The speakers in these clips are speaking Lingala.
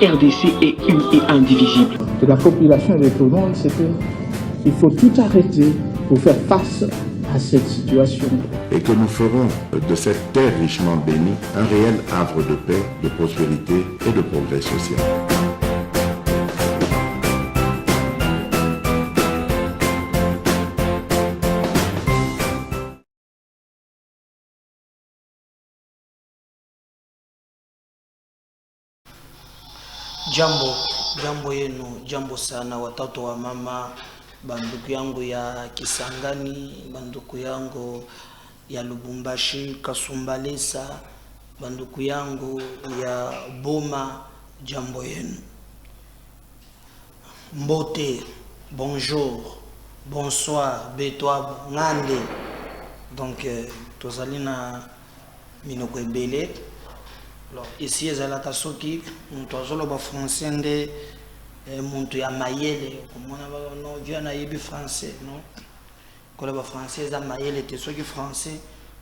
RDC est une et indivisible. De la population et de tout le monde, c'est qu'il faut tout arrêter pour faire face à cette situation. Et que nous ferons de cette terre richement bénie un réel havre de paix, de prospérité et de progrès social. Jambo yenu, jambo sana watoto wa mama, banduku yangu ya Kisangani, banduku yangu ya Lubumbashi, Kasumbalesa, banduku yangu ya Boma, jambo yenu. Mbote, bonjour, bonsoir, betwab, ngande. Donc, tozali na minoko ebele. Alors, ici, ezalaka soki, muntu azoloba français nde muntu ya mayele, comme on a vu en aïbi français, non? Quand on français, eza mayele, te soki français,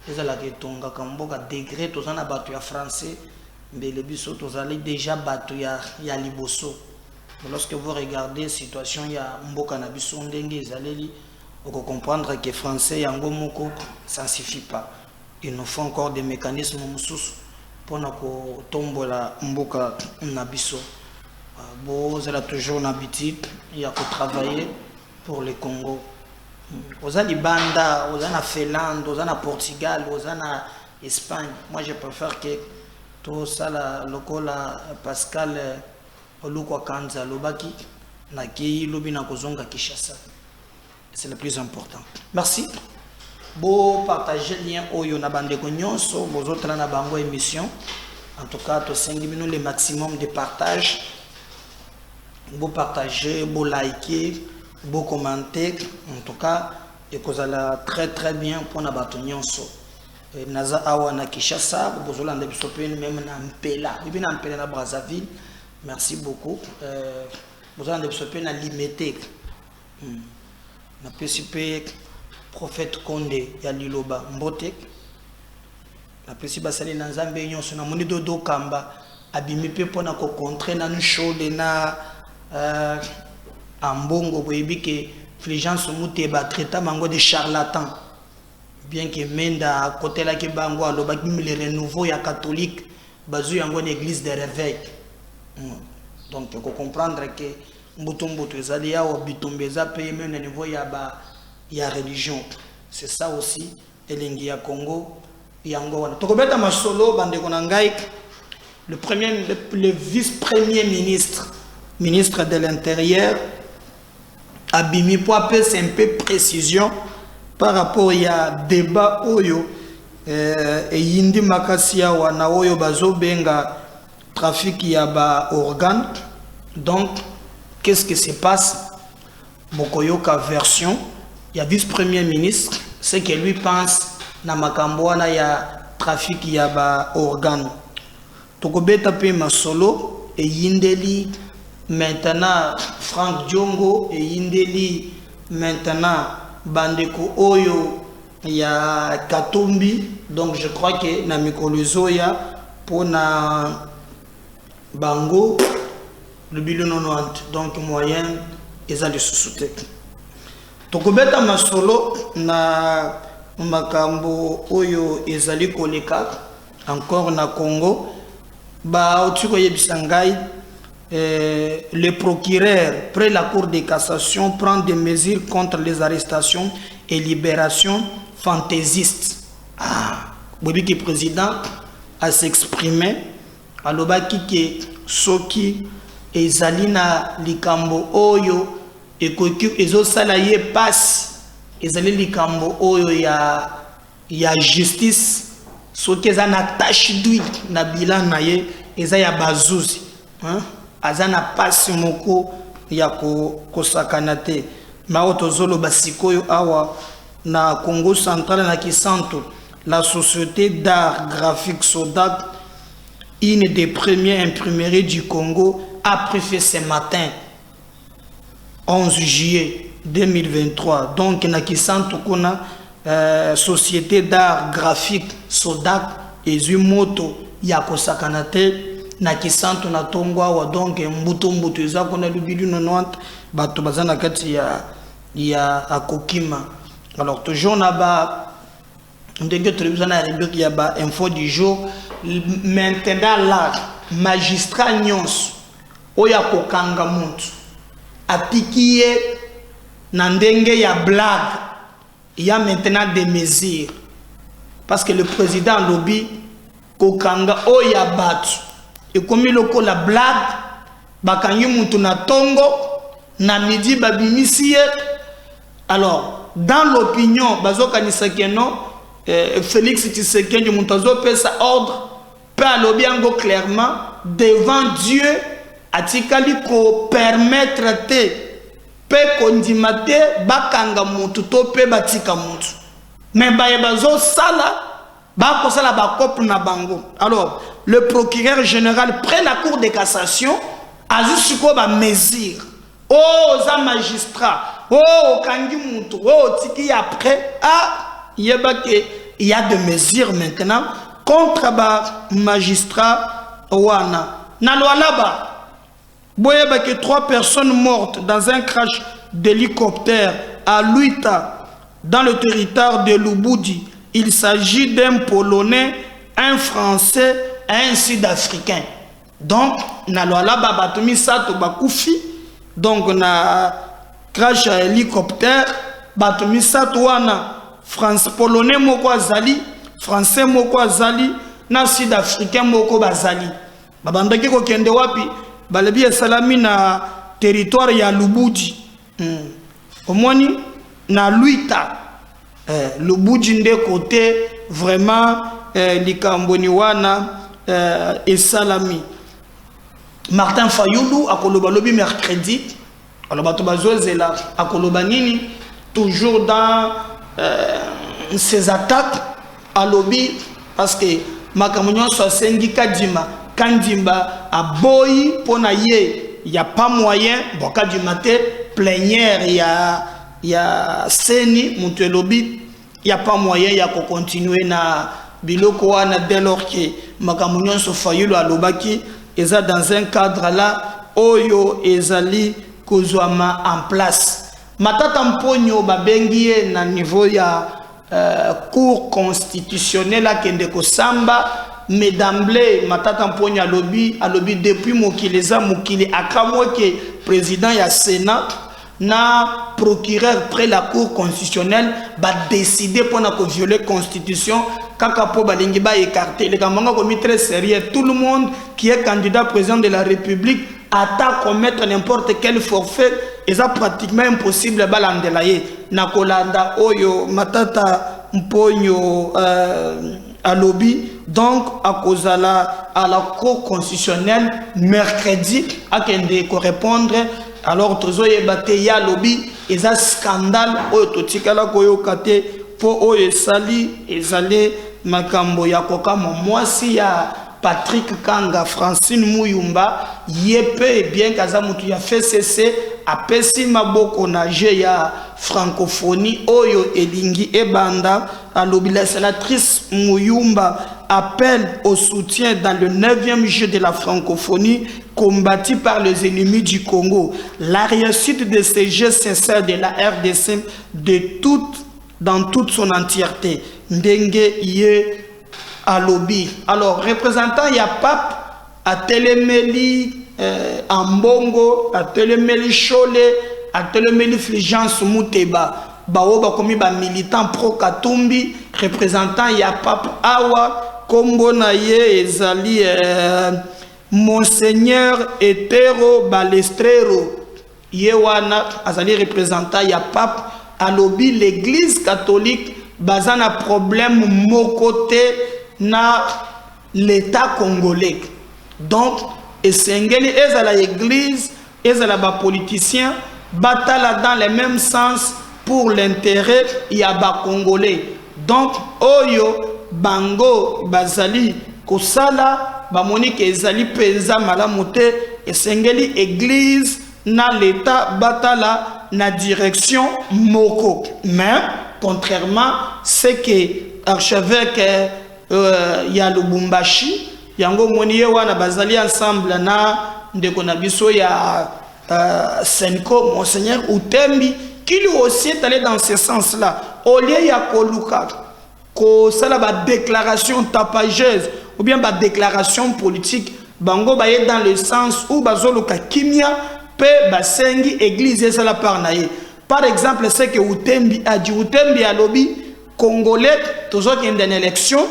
ezalaka etonga kamboka degré, tozana batu ya français, mais le biso tozali déjà batu ya liboso. Lorsque vous regardez la situation, il y a mboka na biso ndenge ezaleli, on peut comprendre que français yango moko, ça ne suffit pas. Il nous faut encore des mécanismes mususu. Pour nous tombola mboka nabiso. Vous avez toujours l'habitude, il y a que travailler pour le Congo. Vous avez Banda, vous avez Finlande, vous avez Portugal, vous avez Espagne. Moi je préfère que tout ça, le Pascal Olukwa Kanza, Lobaki, Naki, Lubina Kozonga Kishasa. C'est le plus important. Merci. Bon partager lien oyo na bande ko nyonso bozotala na bango émission. En tout cas, to 5 minutes le maximum de partage. Bon partager, bon liker, bon commenter. En tout cas, et kozala très bien pour na bato nyonso. Naza awa na Kishasa, bozolanda biso pe même na Mpela. Bibi na Mpela na Brazzaville. Merci beaucoup. Bozolanda biso pe na Limete. Na PCP prophète Condé ya Liloba Mbotek la pesi basali na Nzambe nyonso na moni dodo kamba abimi pe pona ko contrer na show de na ambongo boyebi ke Fulgence Mute ba traita mango de charlatan bien que menda côté la ke bango aloba ki le renouveau ya catholique bazu yango na église de réveil. Donc il faut comprendre que mbuto ezali ya obitombeza pe même au niveau ya ba il y a religion. C'est ça aussi. Elengi ya Congo, yango wana. Tokobeta masolo bande konangai le vice-premier ministre, ministre de l'Intérieur, abimi pour appeler un peu précision par rapport à débat oyo et yindi makasia wana oyo bazo benga trafic ya ba organes. Donc qu'est-ce qui se passe? Bokoyoka version. Il y a vice-premier ministre, ce que lui pense na makambo na ya trafic ya ba organe. Tokobeta pe masolo et yindeli maintenant Franck Diongo et yindeli maintenant bandeko oyo ya Katumbi. Donc je crois que na mikolo zoya pour na bango le bilan 90. Donc moyen eza le sous-souté. Tokobeta masolo na makambo oyo ezali koleka encore na Congo ba otiko yebisangai le procureur près la cour de cassation prend des mesures contre les arrestations et libérations fantaisistes. Bobi ki président a s'exprimer alobaki ke soki ezali na likambo oyo ekoki ezosala ye passe ezali likambo oyo ya justice soki eza na tache d'huile na bilan na ye eza ya bazuzi aza na passe moko ya kosakana te mao tozoloba sikoyo awa na Congo central na Kisantu la société d'art graphique Sodac, une des premières imprimeries du Congo, a préfet ce matin 11 juillet 2023. Donc, na Kisantu kuna société d'art graphique Sodac et Zumoto Yako Sakanate na kisantu na tongwa wa donc mbuto eza kona lubidu 90 bato bazana kati ya akokima. Alors toujours na ba ndenge télévision na rubrique ya ba info du jour. Maintenant là magistrat nyons oya kokanga muntu apikiye na ndenge ya blague. Il y a maintenant des mesures parce que le président lobby kokanga oya batu et comme loko la blague bakangi muntu na tongo na midi babimisie. Alors dans l'opinion bazokanisa keno Félix Tshisekedi Muntazo pesa ordre par lobby ango clairement devant Dieu atikali ko permettre te pe kondimate bakanga mutu to pe batika mutu mais baye bazo sala bako sala bakop na bango. Alors le procureur général près la cour de cassation a juste quoi ba mesure oh za magistrat oh kangi mutu oh tiki après il y a des mesures maintenant contre ba magistrat wana na loalaba. Boyeba que 3 personnes mortes dans un crash d'hélicoptère à Luita dans le territoire de Lubudi. Il s'agit d'un Polonais, un Français et un Sud-Africain. Donc na loalaba batumi sato bakufi donc na crash à hélicoptère batumi sato wana France Polonais moko azali, Français moko azali, na Sud-Africain moko bazali. Babandaki ko kende wapi? Balebi salami na territoire ya Lubudi. Omoni na Luita. Lubudi nde côté vraiment likamboni wana et salami. Martin Fayulu akoloba lobi mercredi. Alors bato bazozela akoloba nini toujours dans ces attaques à lobby parce que makamunyo so sengi kadima kandimba a boyi pona ye y a pas moyen bon kadima te plénière ya seni monte lobby y a pas moyen ya ko continuer na biloko wana dès lors que makamunyo so Fayulu alobaki eza dans un cadre là oyo ezali kozwama en place. Matata mponyo babengie na niveau ya cour constitutionnelle akende ko samba mais d'emblée matata mponyo alobi depuis mokileza mokili akamwe ke président ya Sénat na procureur près la cour constitutionnelle ba décider pour na ko violer constitution kaka po balingi ba écarter les kamanga komi très sérieux. Tout le monde qui est candidat président de la République atta commettre n'importe quel forfait et ça pratiquement impossible balandelaye na kolanda oyo matata mponyo à lobby donc à cause à la cour constitutionnelle mercredi à kende ko répondre. Alors tozo yebate ya lobby et ça scandale oyo totikala koyo kate po oyo sali ezale makambo ya kokama mwasi ya Patrick Kanga, Francine Muyumba, yepe bien kaza mutu ya FCC apesi maboko na je ya francophonie oyo elingi ebanda alobi la sénatrice Muyumba appelle au soutien dans le 9e jeu de la francophonie combattu par les ennemis du Congo. La réussite de ces jeux sincères de la RDC dans toute son entièreté. Ndenge ye à lobby. Alors, représentant ya pape à Téléméli Ambongo, à Téléméli Chole, à Téléméli Fulgence Mouteba, Baoba komi ba militant pro Katumbi, représentant ya pape Awa, Kombo na ye ezali Monseigneur Etero Balestrero, Yewana azali représentant ya pape à lobby l'église catholique bazana problème mokote na l'état congolais. Donc esengeli ezala église ezala ba politicien batala dans le même sens pour l'intérêt ya ba congolais. Donc oyo bango bazali kosala ba monique ezali penza malamu te esengeli église na l'état batala na direction moko. Mais contrairement ce que archevêque ya Lubumbashi yango moni ye wana bazali ensemble na ndeko na biso ya Senko Monseigneur Utembi qui lui aussi est allé dans ce sens là au lieu ya koluka ko sala ba déclaration tapageuse ou bien ba déclaration politique bango ba est dans le sens où bazoluka kimia pe basengi église sala par naye. Par exemple, c'est que Utembi a dit Utembi a lobby congolais toujours qu'il y a une élection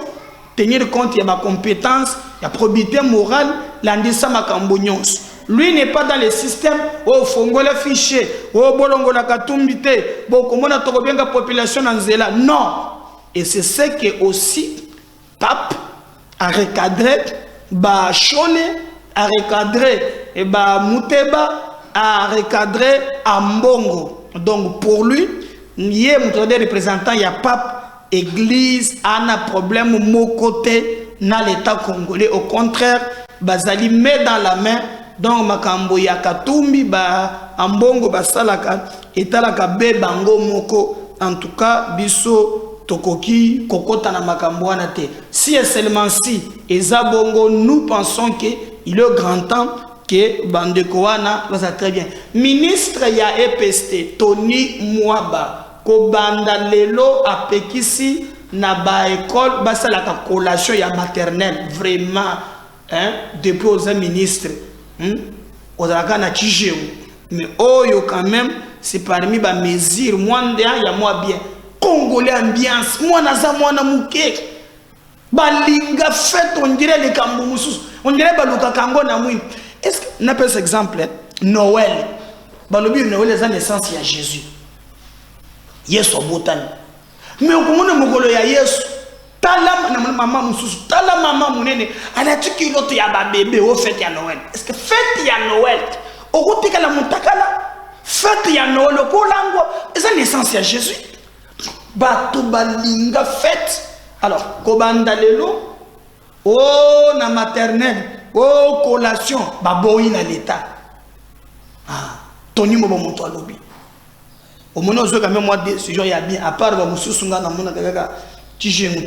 tenir compte de ma compétence, la probité morale, l'andissa makambonyons. Lui n'est pas dans le système au fongo le fichier, au bolongo la katumbite, bon comment on a bien la population en zéla. Non. Et c'est ce que aussi pape a recadré, ba Chole a recadré, et ba Muteba a recadré Ambongo. Donc pour lui, il y a un représentant, il y a pape, église, a un problème mon côté dans l'état congolais. Au contraire, bazali met dans la main. Donc makambo ya katumbi ba ambongo basalaka etalaka be bango moko. En tout cas, biso tokoki kokota na makambo wana te. Si et seulement si ezabongo, nous pensons que il est grand temps que Bandekoana va très bien. Ministre ya EPST Tony Mwaba ko banda lelo apekisi na ba école basa la collation ya maternelle vraiment hein depuis aux ministres aux na tijeu mais oyo quand même c'est parmi ba mesures mwande ya moi bien congolais ambiance moi naza mwana muke balinga fête on dirait les kambumusu on dirait baluka kango na mwini. Est-ce que n'a pas exemple Noël balobi Noël les naissance ya Jésus Yesu botani mais okomona mokolo ya Yesu tala na mama mususu tala mama munene anatiki loto ya ba bébé au fête ya Noël. Est-ce que fête ya Noël okotika la mutakala fête ya Noël ko lango les naissance ya Jésus bato balinga fête alors kobanda lelo oh na maternelle oh collation baboyi na l'état ah Tony Mobo moto alobi au moment où quand même moi décision ya bien à part ba mususunga na mona kaka tijengu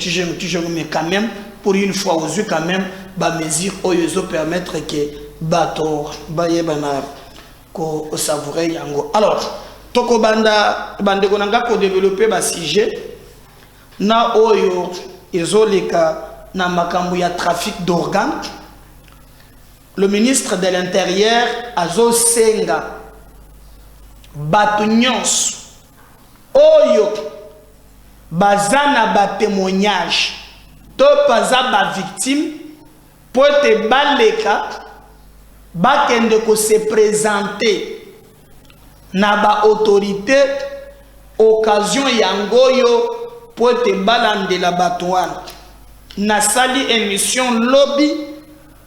mais quand même pour une fois aux yeux quand même ba mesure oyo permettre que bato bayeba na ko savourer yango. Alors toko banda bande konanga ko développer ba sujet na oyo ezoleka na makambo ya trafic d'organes. Le ministre de l'Intérieur Azo Senga Batunyons Oyo Bazana ba témoignage to paza ba victime pour te baleka bakende ko se présenter na ba autorité occasion yangoyo pour te balande la batouane na sali émission lobby.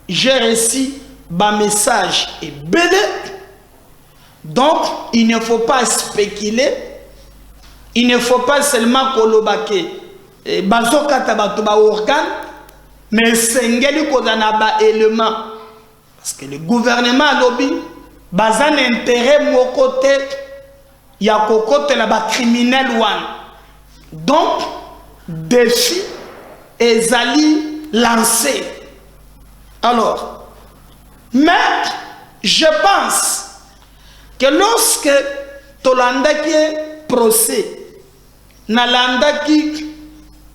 J'ai reçu un message et belé. Donc, il ne faut pas spéculer. Il ne faut pas seulement kolobake. Bazoka tabatoba organe. Mais sengeli kodana ba élément. Parce que le gouvernement lobby, bazan intérêt mon côté, ya kokote la ba criminel one. Donc, défi ezali lancé. Alors, mais je pense que lorsque Tolandaki procès, Nalandaki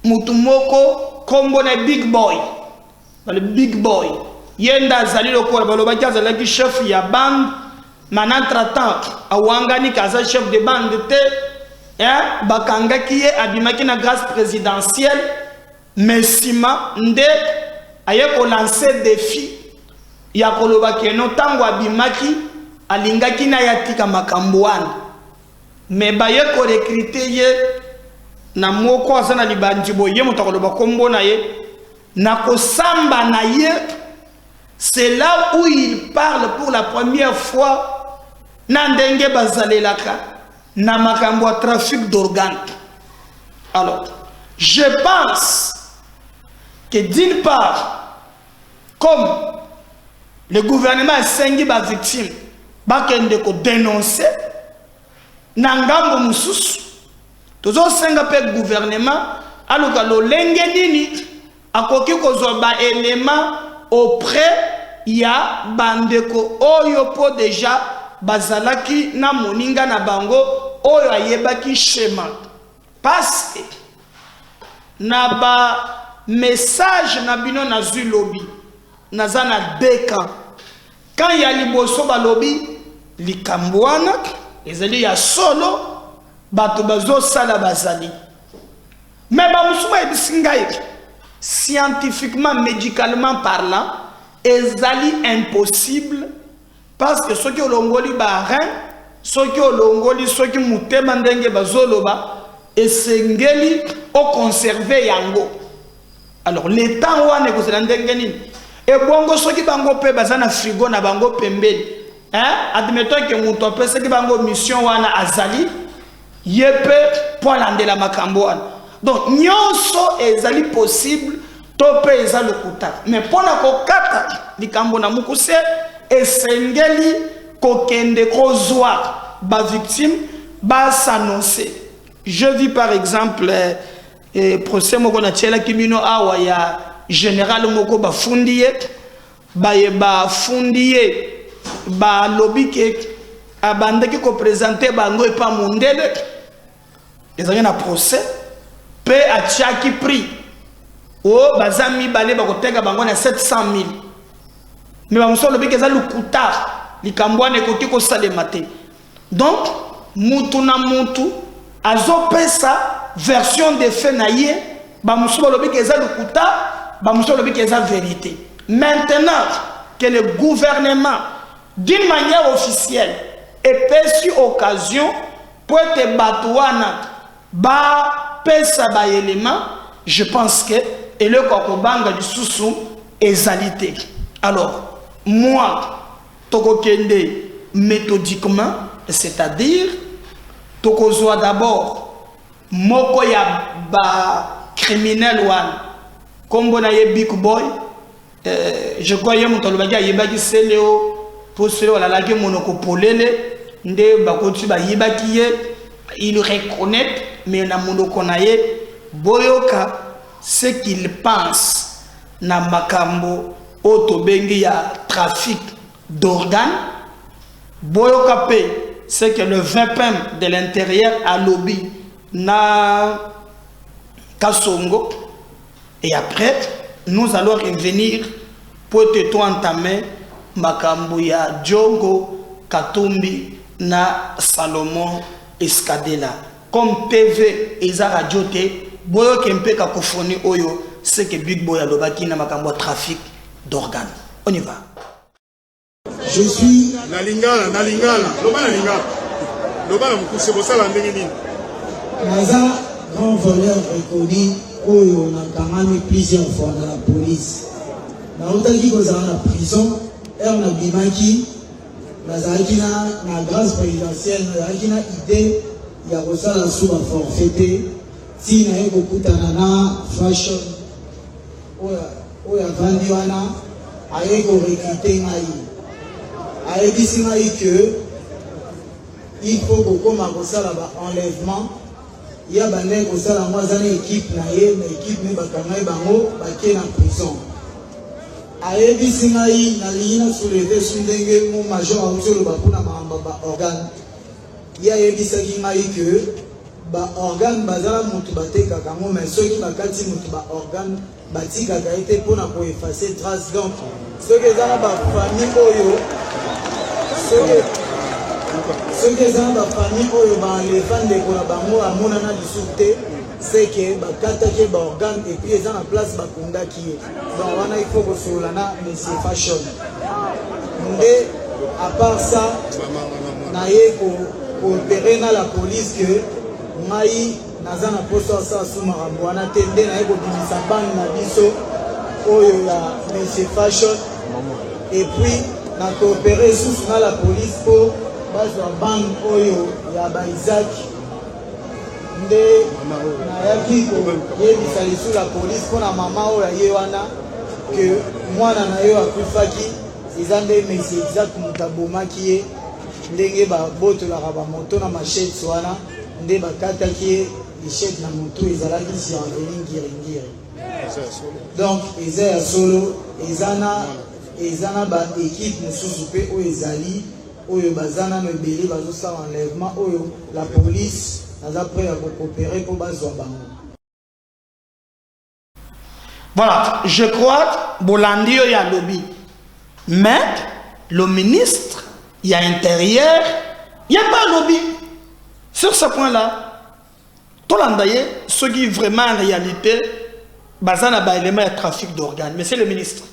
Mutumoko Kombone Big Boy, le Big Boy, Yenda Zali Loko, Balobaki Zalaki chef ya bande, Manantratan, Awangani Kaza chef de bande te, Bakangaki Abimaki na grâce présidentielle, Messima Nde. Aye ko lancer défi ya koloba ke no tango abimaki alingaki na yatika makambouane mais baye ko recruter ye na moko asana libandi boye moto koloba kombo na ye na ko samba na ye. C'est là où il parle pour la première fois na ndenge bazalelaka na makambo trafic d'organes. Alors je pense que d'une part, comme le gouvernement a sengi ba victime, bakende ko dénoncer, nangambo mususu, tozo senga pe gouvernement, aluka lo lenge nini, akoki ko zo ba élément auprès ya bandeko oyo po déjà bazalaki na moninga na bango oyo ayebaki schéma parce que na ba message na bino na zui lobby naza na 2 camps. Quand il y a liboso ba lobby likambwana ezali ya solo bato bazo sala bazali mais ba musuma ebisingai scientifiquement médicalement parlant ezali impossible parce que ceux qui olongoli ba rein ceux qui olongoli ceux qui mutema ndenge bazoloba esengeli o conserver yango. Alors l'état wana ko sala ndenge nini et bongo ceux qui bango pe bazana frigo na bango pembeni hein admettons que muto pe ceux qui bango mission wana azali yepe pour landela makambo wana donc nyonso ezali possible tope ezali lokuta mais pona ko kata likambo na mukuse esengeli kokende kozwa ba victime ba s'annoncer. Je vis par exemple procès moko na tchela kibino awa ya général moko ba fundiye ba fundiye ba lobby ke abandaki ko présenter bango et pas mondele ezali na procès pe atiaki prix o bazami balé ba koteka bango na 700 000 mais ba musolo lobby ke za lukuta likambwane koki ko salema te. Donc mutu na mutu azopesa version de fait naie ba musolo lobby ke za lukuta ba musolo lobby ke za vérité. Maintenant que le gouvernement d'une manière officielle ait perçu occasion pour te batouana ba pesa ba élément, je pense que et le kokobanga du sousou ezalité. Alors moi toko kende méthodiquement, c'est-à-dire toko zoa d'abord moko ya ba criminel wan kombo na ye big boy je crois que mon tolobaki ayebaki seleo pour seleo la laki monoko polele nde bakoti ba yebaki ye il reconnaît mais na monoko na ye boyoka ce qu'il pense na makambo otobengi ya trafic d'organes boyoka pe c'est que le 20 pem de l'intérieur a lobby na Kasongo et après nous allons revenir pour te entamer makambo ya Djongo Katumbi na Salomon Escadela comme TV eza radio te boyo kempe kakofoni oyo c'est que Big Boy alobaki na makambo trafic d'organes. On y va. Je suis Nalingala loba Nalingala mukuse bosala ndenge nini Naza grand voleur reconnu oyo na kamani plusieurs fois dans la police. Na otaki kozala na prison, na bimaki, nazalaki na grâce présidentielle, nazalaki na idée ya kosala sous la forfaité, si na ye kokutana na fashion, oya vandi wana, aye ko recruter ngai. Ayebisi ngai que il faut kokoma kosala ba enlèvement. Il y a bandé ko sala moi zana équipe na ye, na équipe ne bakanga bango baké na prison. Ayebisi ngai na lina soulever sundenge mo major autelo bakuna mamba ba organe. Il y a yebisa ngai que ba organe bazala mutu bateka kango mais ceux qui bakati mutu ba organe batika ka été pour na ko effacer trace donc ceux qui zana ba famille oyo ceux qui ont la famille ou les fans de Korabango à Monana du Soute, c'est que Bakata qui est organe et puis ils ont la place Bakunda qui est. Donc il faut que ce soit là, mais c'est fashion. Mais à part ça, naye coopérer dans la police que Maï Nazana poste ça sous Marambo. On a tendé naye ko bang na biso oyo ya mais c'est fashion. Et puis na coopérer sous la police pour bazwa bang oyo ya ba Isaac nde na yaki ko yebisa lisu la police kona mama oyo ye wana que mwana na yo akufaki ezande mais Isaac mutabomaki ye ndenge ba boto la ba moto na machette wana nde bakataki ye chette na moto ezalaki si en ngiri Donc eza ya solo ezana ba équipe mosusu pe oyo ezali oyo bazana no ebele bazosala enlèvement oyo la police naza prêt à coopérer pour bazwa bango. Voilà, je crois Bolandi y a lobby. Mais le ministre, il y a intérieur, il n'y a pas lobby. Sur ce point-là, tout l'endaye, ce qui vraiment en réalité, bazana ba élément de trafic d'organes. Monsieur le ministre,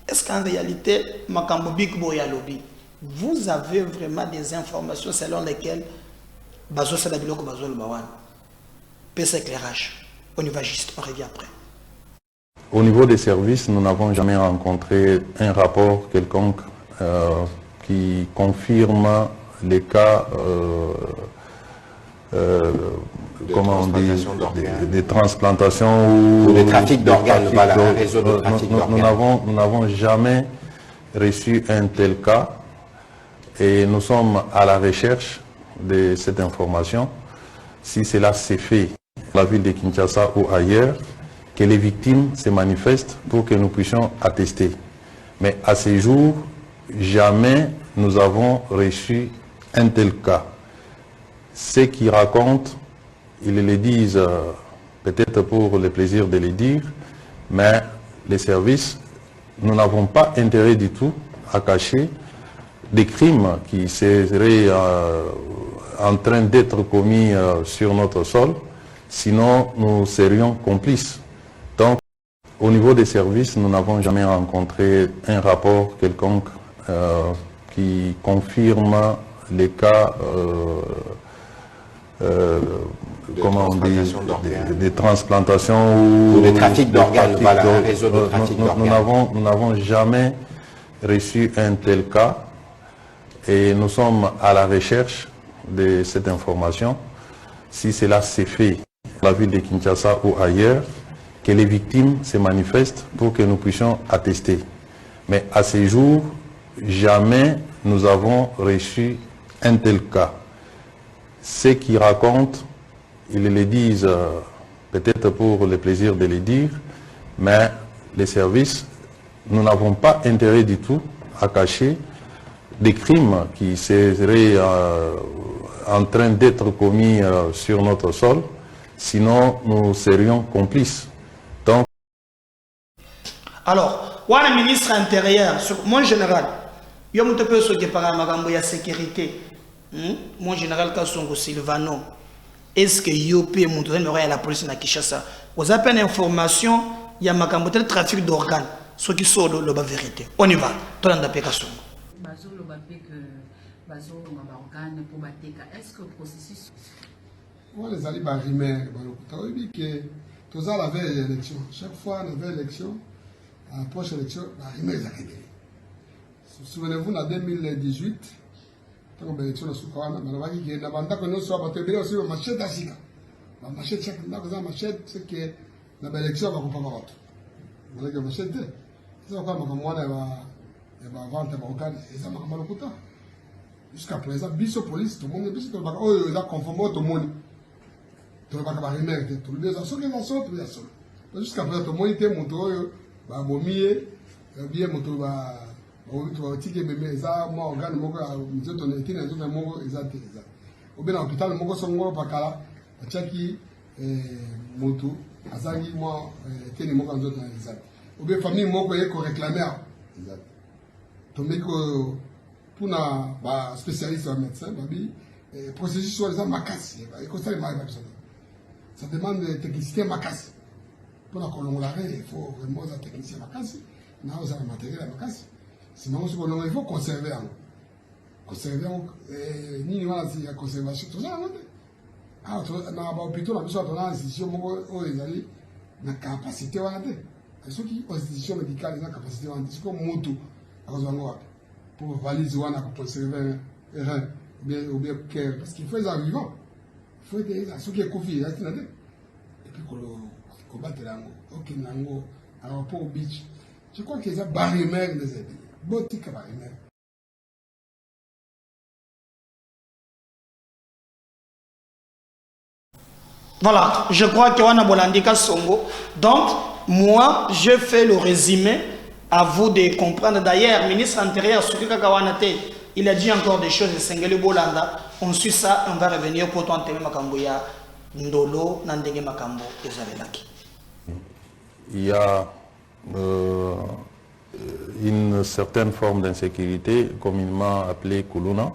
est-ce qu'en réalité, Makambobik y a lobby? Vous avez vraiment des informations selon lesquelles Bazo Sadabiloko Bazo le Bawan peut s'éclairage. On y va juste, on revient après. Au niveau des services, nous n'avons jamais rencontré un rapport quelconque qui confirme les cas comment on dit, des transplantations ou des trafics d'organes, voilà, un réseau de trafic d'organes. Nous n'avons jamais reçu un tel cas et nous sommes à la recherche de cette information. Si cela s'est fait dans la ville de Kinshasa ou ailleurs, que les victimes se manifestent pour que nous puissions attester. Mais à ce jour, jamais nous avons reçu un tel cas. Ceux qui racontent, ils le disent peut-être pour le plaisir de le dire, mais les services, nous n'avons pas intérêt du tout à cacher des crimes qui seraient en train d'être commis sur notre sol, sinon nous serions complices. Donc, au niveau des services, nous n'avons jamais rencontré un rapport quelconque qui confirme les cas comment on dit, des transplantations ou des trafics d'organes, voilà, un réseau de trafic d'organes. Nous n'avons jamais reçu un tel cas et nous sommes à la recherche de cette information. Si cela s'est fait dans la ville de Kinshasa ou ailleurs, que les victimes se manifestent pour que nous puissions attester. Mais à ce jour, jamais nous avons reçu un tel cas. Ceux qui racontent, ils le disent peut-être pour le plaisir de le dire, mais les services, nous n'avons pas intérêt du tout à cacher des crimes qui seraient en train d'être commis sur notre sol, sinon nous serions complices. Donc, alors, le ministre intérieur, mon général, il y a un peu ce qui parle de la sécurité. Mon général Kassongo Silvano, est-ce que l'IOP est montré la police à Kinshasa? Vous avez une information, il y a un trafic d'organes, ce qui sont de la vérité. On y va, tout le monde a Kassongo. Est-ce que le processus... On les alliés barimés, on dit que tous à la veille de l'élection, chaque fois la veille de l'élection, à la prochaine élection, barimés les arrivés. Souvenez-vous, en 2018, quand on a élection, on a dit que nous sommes aussi une machette à Sika. La machette, chaque machette, c'est que l'élection va comprendre votre. Vous voyez que la machette, c'est pourquoi moi, il va vendre un organe, et ça m'a mal au côté. Jusqu'à présent, biso police, tout le monde est biso, tout le monde est conforme tout le monde. Tout le monde est remercié, tout le monde est seul, tout le monde est seul. Jusqu'à présent, tout le monde est monté, bah, momier, bien monté, bah, tu vas tirer bébé, ça, moi, organe, moi, nous autres, on est itinérants, nous autres, moi, exact. Au bien, l'hôpital, moi, son gros pacala, tchaki, moto, azangi, moi, tenez, moi, nous autres, exact. Au bien, famille, moi, qu'on réclamer, exact. Tomé que, pour un spécialiste, un médecin, le processus sur les gens macassent. Ça demande de technicité macasse. Pour la colombolare, il faut vraiment la technicité macasse. Nous avons le matériel macasse. Sinon, il faut conserver. Conserver, ni la conservation, tout ça. Ah, plutôt la personne dans l'institution, ils ont la capacité à l'aider. Ceux qui ont l'institution médicale, ils ont la capacité à l'aider. C'est comme moto. Pour valiser ou pour conserver un rein ou bien cœur. Parce qu'il faut les vivants. Il faut que ceux qui sont confiés, et puis combattre l'ango. Ok, l'ango, alors pour le beach. Je crois qu'ils ont barrimé les aides. Botique barrimé. Voilà, je crois qu'il y a un Bolandika Songo. Donc, moi, je fais le résumé, à vous de comprendre. D'ailleurs, ministre intérieur, il a dit encore des choses de Sengele Bolanda. On suit ça, on va revenir pour toi, Makamboya, Ndolo, Nandenge Makambo et Zalelaki. Il y a une certaine forme d'insécurité, communément appelée Kuluna.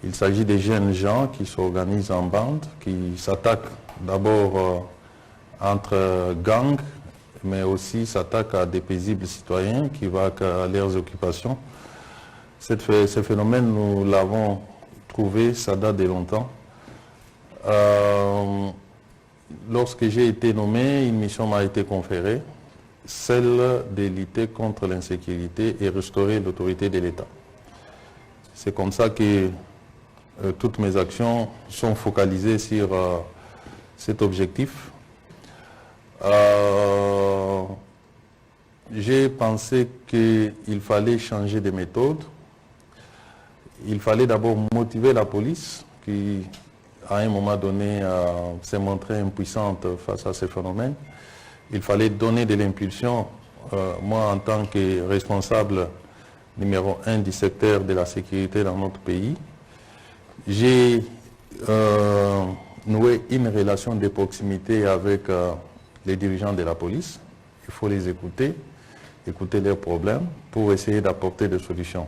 Il s'agit des jeunes gens qui s'organisent en bande, qui s'attaquent d'abord entre gangs, mais aussi s'attaquent à des paisibles citoyens qui vont à leurs occupations. Ce phénomène, nous l'avons trouvé, ça date de longtemps. Lorsque j'ai été nommé, une mission m'a été conférée, celle de lutter contre l'insécurité et restaurer l'autorité de l'État. C'est comme ça que toutes mes actions sont focalisées sur cet objectif. J'ai pensé qu'il fallait changer de méthode. Il fallait d'abord motiver la police qui, à un moment donné, s'est montrée impuissante face à ces phénomènes. Il fallait donner de l'impulsion. Moi, en tant que responsable numéro 1 du secteur de la sécurité dans notre pays, j'ai noué une relation de proximité avec les dirigeants de la police. Il faut les écouter leurs problèmes pour essayer d'apporter des solutions.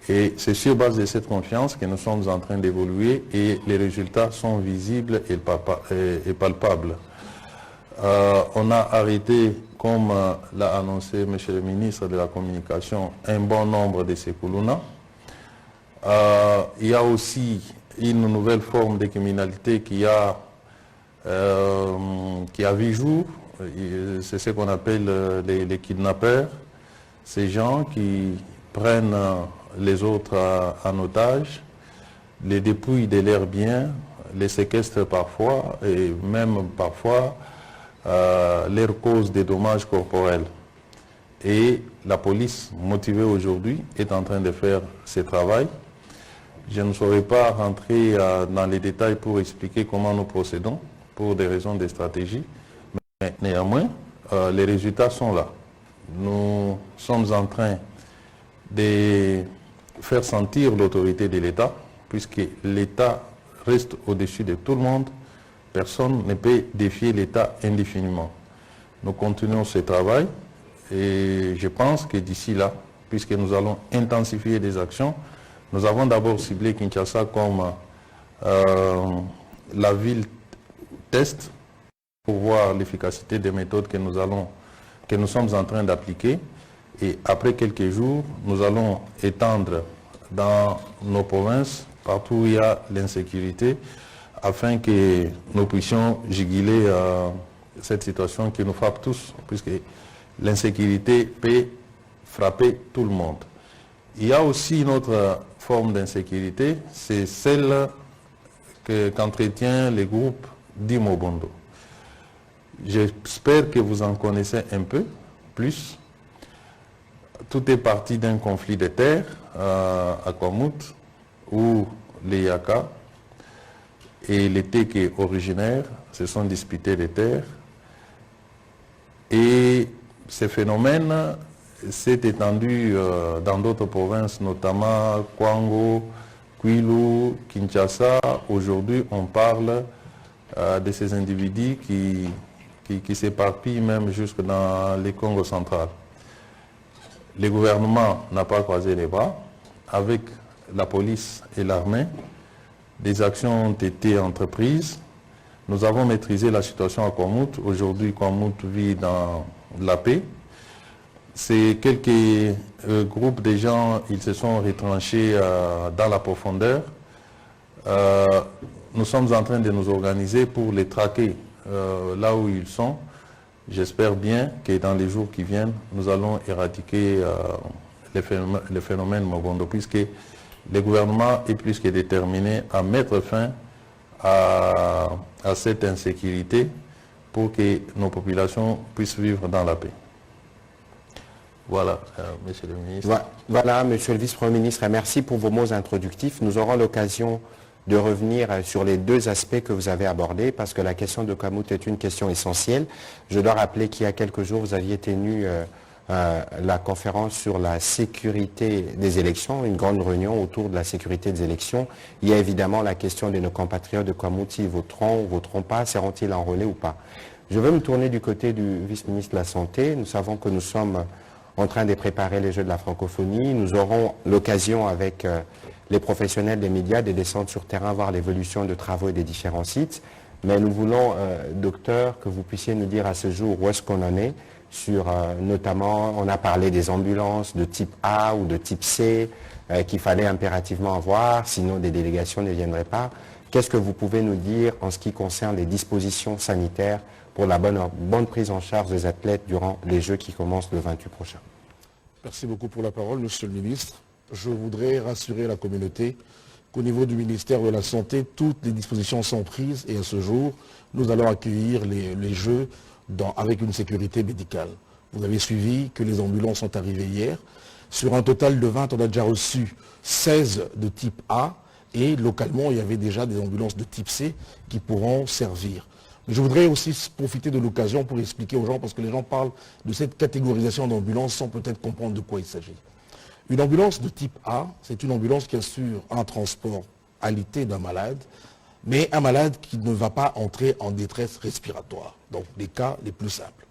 Et c'est sur base de cette confiance que nous sommes en train d'évoluer et les résultats sont visibles et palpables. On a arrêté, comme l'a annoncé M. le ministre de la Communication, un bon nombre de ces Kuluna. Il y a aussi une nouvelle forme de criminalité qui a vu jour. C'est ce qu'on appelle les kidnappeurs. Ces gens qui prennent les autres en otage, les dépouillent de leurs biens, les séquestrent parfois et même parfois leur causent des dommages corporels. Et la police, motivée aujourd'hui, est en train de faire ce travail. Je ne saurais pas rentrer dans les détails pour expliquer comment nous procédons, pour des raisons de stratégie, mais néanmoins, les résultats sont là. Nous sommes en train de faire sentir l'autorité de l'État, puisque l'État reste au-dessus de tout le monde. Personne ne peut défier l'État indéfiniment. Nous continuons ce travail et je pense que d'ici là, puisque nous allons intensifier des actions, nous avons d'abord ciblé Kinshasa comme la ville test pour voir l'efficacité des méthodes que nous sommes en train d'appliquer. Et après quelques jours, nous allons étendre dans nos provinces, partout où il y a l'insécurité, afin que nous puissions juguler cette situation qui nous frappe tous, puisque l'insécurité peut frapper tout le monde. Il y a aussi une autre forme d'insécurité, c'est celle qu'entretient les groupes d'Imobondo. J'espère que vous en connaissez un peu plus. Tout est parti d'un conflit de terres à Kwamouth, où les Yaka et les Teke originaires se sont disputés des terres. Et ce phénomène s'est étendu dans d'autres provinces, notamment Kwango, Kwilu, Kinshasa. Aujourd'hui, on parle de ces individus qui s'éparpillent même jusque dans les Congo central. Le gouvernement n'a pas croisé les bras. Avec la police et l'armée, des actions ont été entreprises. Nous avons maîtrisé la situation à Kwamouth. Aujourd'hui, Kwamouth vit dans la paix. C'est quelques groupes de gens, ils se sont retranchés dans la profondeur. Nous sommes en train de nous organiser pour les traquer là où ils sont. J'espère bien que dans les jours qui viennent, nous allons éradiquer les phénomènes Mobondo, puisque le gouvernement est plus que déterminé à mettre fin à cette insécurité pour que nos populations puissent vivre dans la paix. Voilà, monsieur le ministre. Voilà, monsieur le vice-premier ministre, merci pour vos mots introductifs. Nous aurons l'occasion de revenir sur les deux aspects que vous avez abordés, parce que la question de Kamut est une question essentielle. Je dois rappeler qu'il y a quelques jours, vous aviez tenu la conférence sur la sécurité des élections, une grande réunion autour de la sécurité des élections. Il y a évidemment la question de nos compatriotes de Kamut, s'ils voteront ou voteront pas, seront-ils enrôlés ou pas. Je veux me tourner du côté du vice-ministre de la Santé. Nous savons que nous sommes en train de préparer les Jeux de la francophonie. Nous aurons l'occasion avec les professionnels des médias de descendre sur terrain, voir l'évolution de travaux et des différents sites. Mais nous voulons, docteur, que vous puissiez nous dire à ce jour où est-ce qu'on en est sur, notamment, on a parlé des ambulances de type A ou de type C qu'il fallait impérativement avoir, sinon des délégations ne viendraient pas. Qu'est-ce que vous pouvez nous dire en ce qui concerne les dispositions sanitaires pour la bonne prise en charge des athlètes durant les Jeux qui commencent le 28 prochain? Merci beaucoup pour la parole, Monsieur le Ministre. Je voudrais rassurer la communauté qu'au niveau du ministère de la Santé, toutes les dispositions sont prises et à ce jour, nous allons accueillir les Jeux avec une sécurité médicale. Vous avez suivi que les ambulances sont arrivées hier. Sur un total de 20, on a déjà reçu 16 de type A et localement, il y avait déjà des ambulances de type C qui pourront servir. Mais je voudrais aussi profiter de l'occasion pour expliquer aux gens, parce que les gens parlent de cette catégorisation d'ambulances sans peut-être comprendre de quoi il s'agit. Une ambulance de type A, c'est une ambulance qui assure un transport alité d'un malade, mais un malade qui ne va pas entrer en détresse respiratoire. Donc, les cas les plus simples.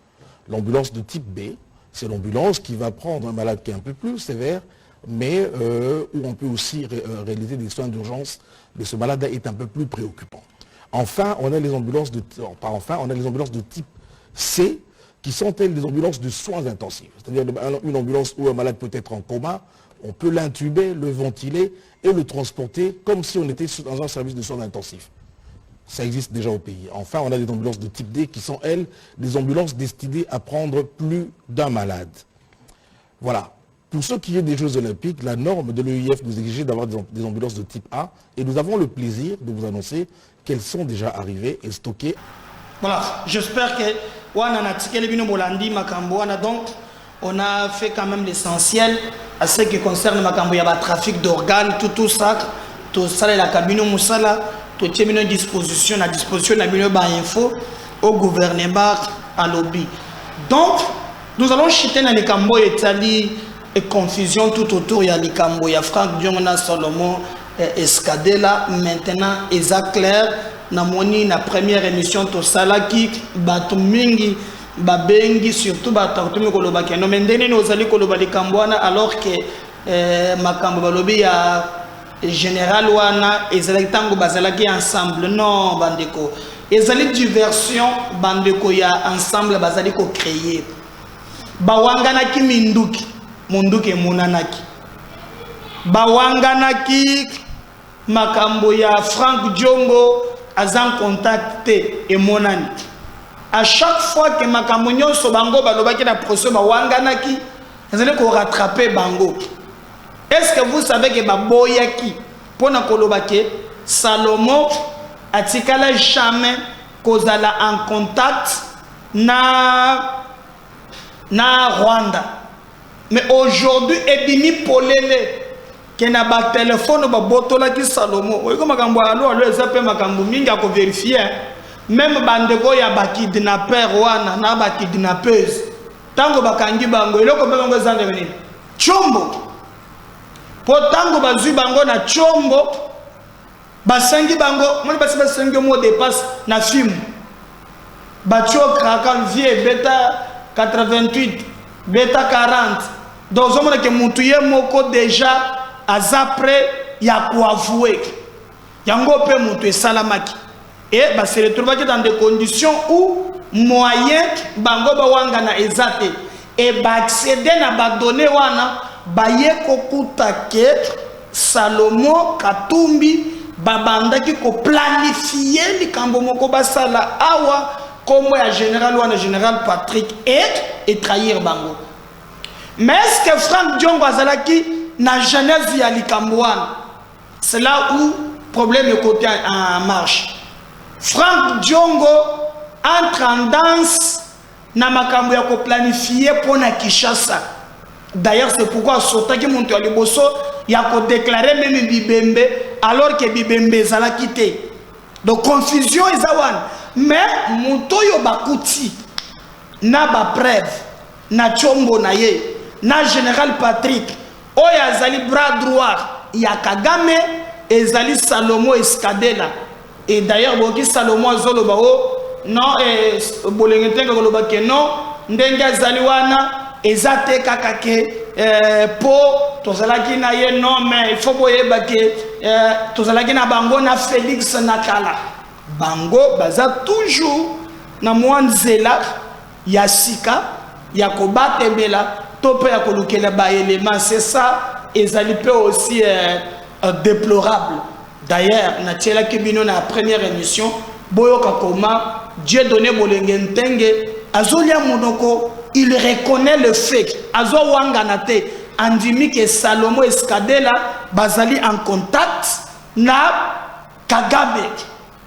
L'ambulance de type B, c'est l'ambulance qui va prendre un malade qui est un peu plus sévère, mais où on peut aussi réaliser des soins d'urgence, mais ce malade est un peu plus préoccupant. Enfin, on a les ambulances de type C, qui sont elles des ambulances de soins intensifs. C'est-à-dire une ambulance où un malade peut être en coma, on peut l'intuber, le ventiler et le transporter comme si on était dans un service de soins intensifs. Ça existe déjà au pays. Enfin, on a des ambulances de type D qui sont, elles, des ambulances destinées à prendre plus d'un malade. Voilà. Pour ce qui est des Jeux Olympiques, la norme de l'EIF nous exige d'avoir des ambulances de type A et nous avons le plaisir de vous annoncer qu'elles sont déjà arrivées et stockées. Voilà, j'espère que donc on a fait quand même l'essentiel à ce qui concerne le trafic d'organes, tout ça, tout ça, la cabine Moussala, tout est mis à disposition de info au gouvernement à lobby. Donc, nous allons chuter dans les Cambo et et confusion tout autour. Il y a les Cambo, il y a Franck Diomona Solomon, Escadela, maintenant, Eza Claire. Namoni na première émission to salaki batu mingi babengi surtout batatu koloba ke no mendene no zali koloba likambwana alors que makambo balobi ya général wana ezali tango bazalaki ensemble non bandeko ezali diversion bandeko ya ensemble bazali ko créer bawanganaki minduki munduki emonanaki bawanganaki makambo ya Franck Diongo en contact et monani. À chaque fois que makambo nyonso bango balobaki na procès ba wanganaki, ezali ko rattraper bango. Est-ce que vous savez que baboyaki pona kolobaki Salomon atikala jamais kozala en contact na Rwanda. Mais aujourd'hui ebimi polele que na ba téléphone ba botola ki Salomon oyo makambo alo ezape makambo mingi a ko vérifier même bandeko ya ba kidnapper wana na ba kidnappeuse tango bakangi bango eloko bango ezande nini chombo po tango bazui bango na chombo basangi bango moni basi basangi mo dépasse na film batio kraka vie beta 88 beta 40 donc on mona ke mutuye moko déjà après ya kuavouer yango pe mutu esalamaki et ba se retrouver dans des conditions où moyen bango ba wanga na ezate et ba accéder na ba données wana ba ye kokuta ke Salomon Katumbi babandaki ko planifier likambo moko basala awa comme ya général wana général Patrick et trahir bango. Mais est-ce que Franck Diongo azalaki na genèse ya likambouane? C'est là où le problème est côté en marche. Franck Diongo entre en danse na makambo ya ko planifier pour na Kinshasa. D'ailleurs c'est pourquoi sotaki monto ya liboso ya ko déclarer même Bibembe alors que bibembe ezala quitté. Donc confusion ezawan. Mais mutoyo bakuti na ba preuve na chombo na ye na général Patrick oya azali bras droit ya Kagame ezali Salomo Escadela. Et d'ailleurs boki Salomo azoloba o non bolengete ngoloba ke non ndenge azali wana ezate kaka ke po tozalaki na ye non mais il faut boyeba ke tozalaki na bango na Félix Nakala bango baza toujours na mwanzela ya sika ya kobatebela to pe ya kolukela ba élément. C'est ça ezali pe aussi déplorable. D'ailleurs na tiela kibino na première émission boyoka koma Dieu donné bolenge ntenge azolia monoko. Il reconnaît le fait azo wanganate andimi que Salomo Escadela bazali en contact na Kagame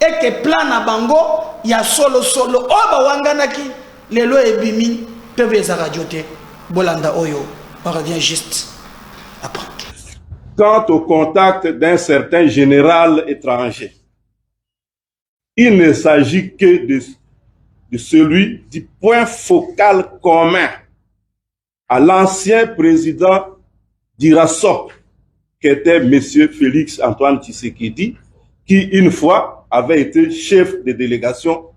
et que plan na bango ya solo oba wanganaki lelo ebimi peuvent radioter bolanda oyo. On revient juste après. Quant au contact d'un certain général étranger, il ne s'agit que de celui du point focal commun à l'ancien président d'Irasop, qui était M. Félix Antoine Tshisekedi, qui une fois avait été chef de délégation,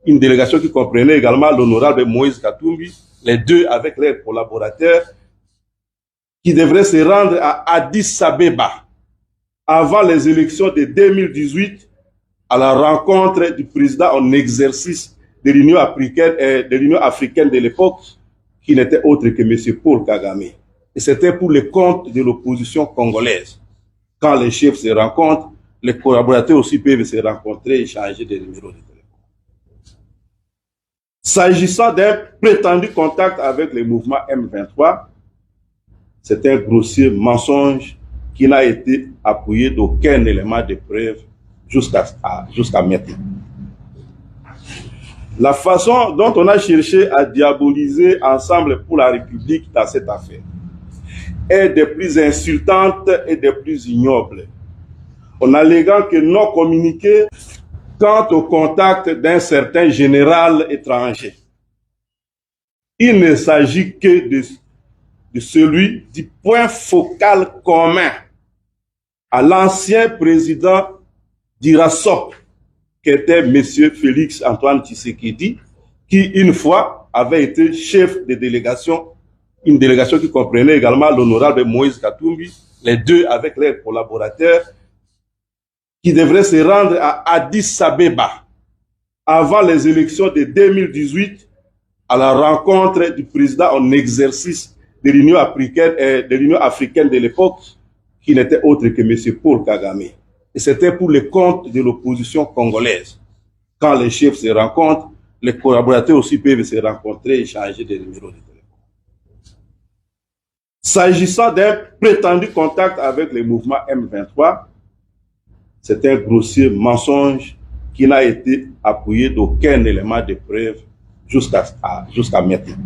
une délégation qui comprenait également l'honorable Moïse Katumbi, les deux avec leurs collaborateurs, qui devraient se rendre à Addis Abeba avant les élections de 2018 à la rencontre du président en exercice de l'Union africaine de l'époque, qui n'était autre que M. Paul Kagame. Et c'était pour le compte de l'opposition congolaise. Quand les chefs se rencontrent, les collaborateurs aussi peuvent se rencontrer et échanger des numéros de téléphone. S'agissant d'un prétendu contact avec le mouvement M23, c'est un grossier mensonge qui n'a été appuyé d'aucun élément de preuve jusqu'à maintenant. La façon dont on a cherché à diaboliser Ensemble pour la République dans cette affaire est des plus insultantes et des plus ignobles, en alléguant que non communiqué quant au contact d'un certain général étranger. Il ne s'agit que de celui du point focal commun à l'ancien président d'Irasop, qui était M. Félix Antoine Tshisekedi, qui une fois avait été chef de délégation, une délégation qui comprenait également l'honorable Moïse Katumbi, les deux avec leurs collaborateurs, qui devraient se rendre à Addis Abeba avant les élections de 2018 à la rencontre du président en exercice de l'Union africaine de l'époque, qui n'était autre que M. Paul Kagame. Et c'était pour le compte de l'opposition congolaise. Quand les chefs se rencontrent, les collaborateurs aussi peuvent se rencontrer et échanger des numéros de téléphone. S'agissant d'un prétendu contact avec le mouvement M23, c'est un grossier mensonge qui n'a été appuyé d'aucun élément de preuve jusqu'à maintenant.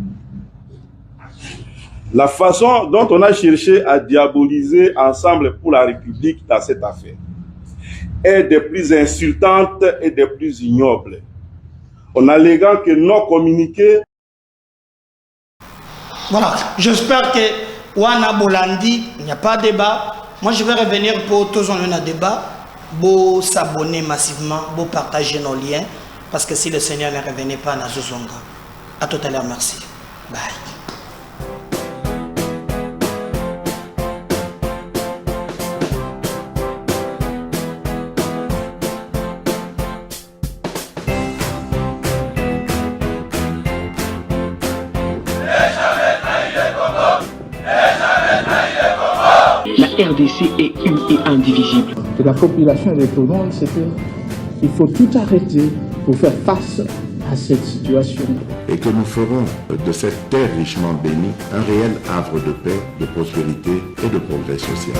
La façon dont on a cherché à diaboliser Ensemble pour la République dans cette affaire est des plus insultantes et des plus ignobles, en alléguant que non communiqué. Voilà, j'espère que Wana Bolandi, il n'y a pas de débat. Moi je vais revenir pour tous on a un débat. Beau s'abonner massivement, beau partager nos liens, parce que si le Seigneur ne revenait pas à Zozonga. À tout à l'heure, merci. Bye. La RDC est une et indivisible. Que la population et tout le monde, c'est qu'il faut tout arrêter pour faire face à cette situation. Et que nous ferons de cette terre richement bénie un réel havre de paix, de prospérité et de progrès social.